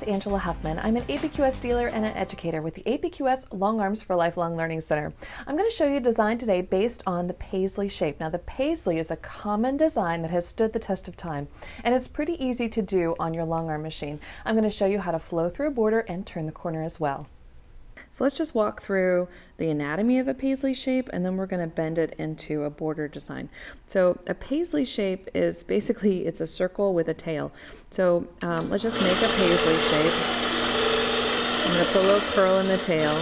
Angela Huffman. I'm an APQS dealer and an educator with the APQS Long Arms for Lifelong Learning Center. I'm going to show you a design today based on the Paisley shape. Now, the Paisley is a common design that has stood the test of time, and it's pretty easy to do on your long arm machine. I'm going to show you how to flow through a border and turn the corner as well. So let's just walk through the anatomy of a Paisley shape, and then we're going to bend it into a border design. So a Paisley shape is basically, it's a circle with a tail. So let's just make a Paisley shape. I'm going to put a little curl in the tail.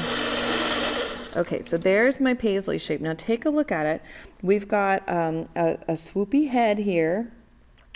Okay, so there's my Paisley shape. Now take a look at it. We've got a swoopy head here,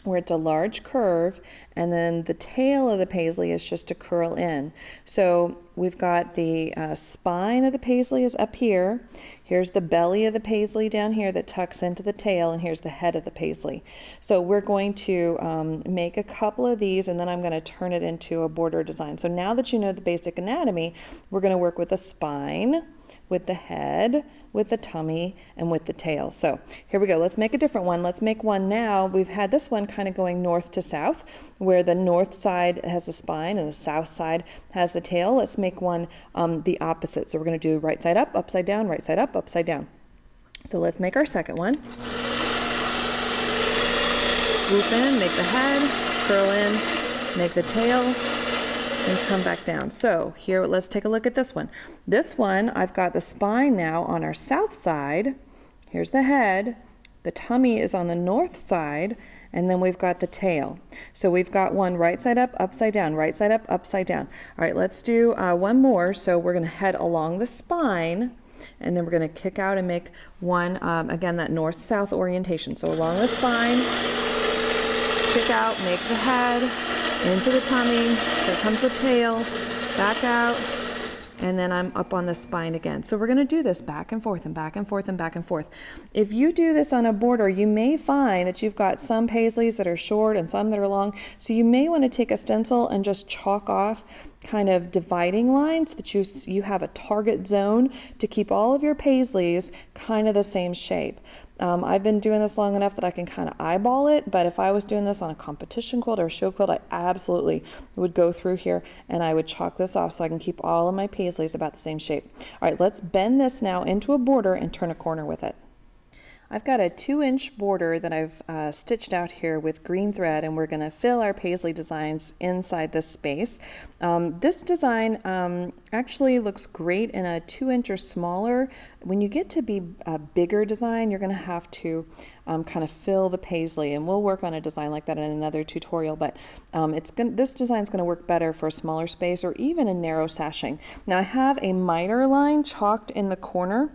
where it's a large curve, and then the tail of the Paisley is just to curl in. So we've got the spine of the Paisley is up here. Here's the belly of the Paisley down here that tucks into the tail, and here's the head of the Paisley. So we're going to make a couple of these, and then I'm going to turn it into a border design. So now that you know the basic anatomy, we're going to work with the spine, with the head, with the tummy, and with the tail. So here we go. Let's make a different one. Let's make one now. We've had this one kind of going north to south, where the north side has the spine and the south side has the tail. Let's make one the opposite. So we're going to do right side up, upside down, right side up, upside down. So let's make our second one. Swoop in, make the head, curl in, make the tail, and come back down. So here, let's take a look at this one. This one, I've got the spine now on our south side. Here's the head. The tummy is on the north side, and then we've got the tail. So we've got one right side up, upside down, right side up, upside down. All right, let's do one more. So we're gonna head along the spine, and then we're gonna kick out and make one, again, that north-south orientation. So along the spine, kick out, make the head, into the tummy, there comes the tail, back out, and then I'm up on the spine again. So we're going to do this back and forth and back and forth and back and forth. If you do this on a border, you may find that you've got some Paisleys that are short and some that are long. So you may want to take a stencil and just chalk off kind of dividing lines that you have a target zone to keep all of your Paisleys kind of the same shape. I've been doing this long enough that I can kind of eyeball it, but if I was doing this on a competition quilt or a show quilt, I absolutely would go through here and I would chalk this off so I can keep all of my Paisleys about the same shape. All right, let's bend this now into a border and turn a corner with it. I've got a 2-inch border that I've stitched out here with green thread, and we're going to fill our Paisley designs inside this space. This design actually looks great in a 2-inch or smaller. When you get to be a bigger design, you're going to have to kind of fill the Paisley, and we'll work on a design like that in another tutorial, but this design is going to work better for a smaller space or even a narrow sashing. Now I have a miter line chalked in the corner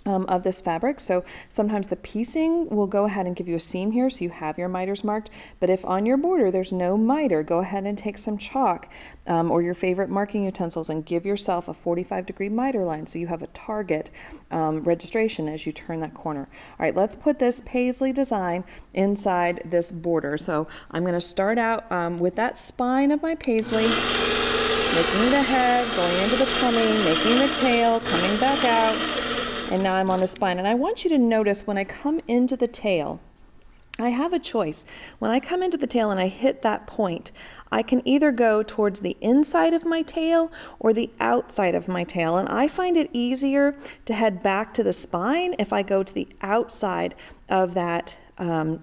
of this fabric, so sometimes the piecing will go ahead and give you a seam here, so you have your miters marked. But if on your border there's no miter, go ahead and take some chalk or your favorite marking utensils and give yourself a 45-degree miter line so you have a target registration as you turn that corner. All right, let's put this Paisley design inside this border. So I'm going to start out with that spine of my Paisley, making the head, going into the tummy, making the tail, coming back out. And now I'm on the spine. And I want you to notice when I come into the tail, I have a choice. When I come into the tail and I hit that point, I can either go towards the inside of my tail or the outside of my tail. And I find it easier to head back to the spine if I go to the outside of that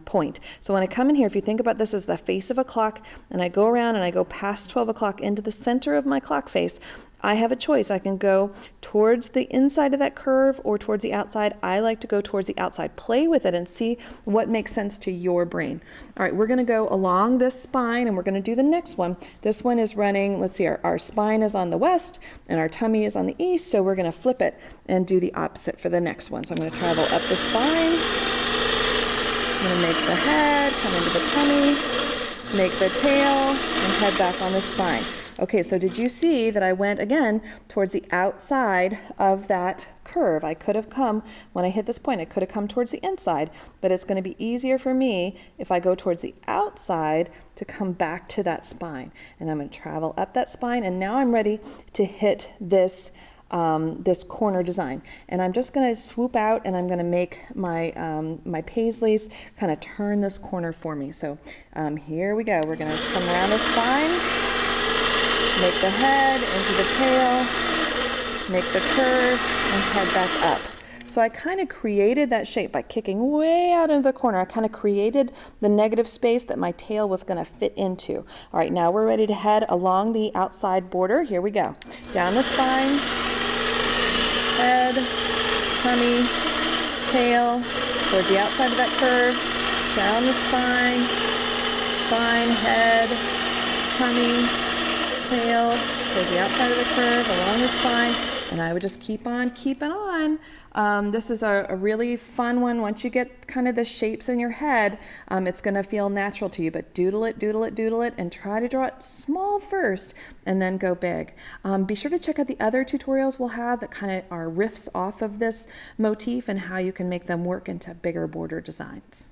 point. So when I come in here, if you think about this as the face of a clock, and I go around and I go past 12 o'clock into the center of my clock face, I have a choice. I can go towards the inside of that curve or towards the outside. I like to go towards the outside. Play with it and see what makes sense to your brain. All right, we're going to go along this spine and we're going to do the next one. This one is running, let's see, our spine is on the west and our tummy is on the east, so we're going to flip it and do the opposite for the next one. So I'm going to travel up the spine. I'm going to make the head, come into the tummy, make the tail, and head back on the spine. Okay, so did you see that I went again towards the outside of that curve? I could have come, when I hit this point, I could have come towards the inside, but it's going to be easier for me if I go towards the outside to come back to that spine. And I'm going to travel up that spine, and now I'm ready to hit this this corner design. And I'm just going to swoop out and I'm going to make my my Paisleys kind of turn this corner for me. So here we go. We're going to come around the spine, make the head into the tail, make the curve, and head back up. So I kind of created that shape by kicking way out into the corner. I kind of created the negative space that my tail was going to fit into. All right, now we're ready to head along the outside border. Here we go. Down the spine, head, tummy, tail, towards the outside of that curve, down the spine, spine, head, tummy, tail, towards the outside of the curve, along the spine, and I would just keep on keeping on. This is a really fun one. Once you get kind of the shapes in your head, it's going to feel natural to you, but doodle it, doodle it, doodle it, and try to draw it small first and then go big. Be sure to check out the other tutorials we'll have that kind of are riffs off of this motif and how you can make them work into bigger border designs.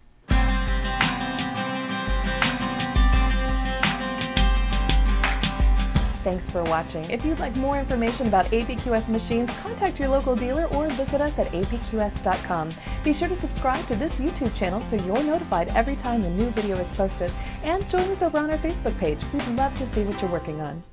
Thanks for watching. If you'd like more information about APQS machines, contact your local dealer or visit us at apqs.com. Be sure to subscribe to this YouTube channel so you're notified every time a new video is posted, and join us over on our Facebook page. We'd love to see what you're working on.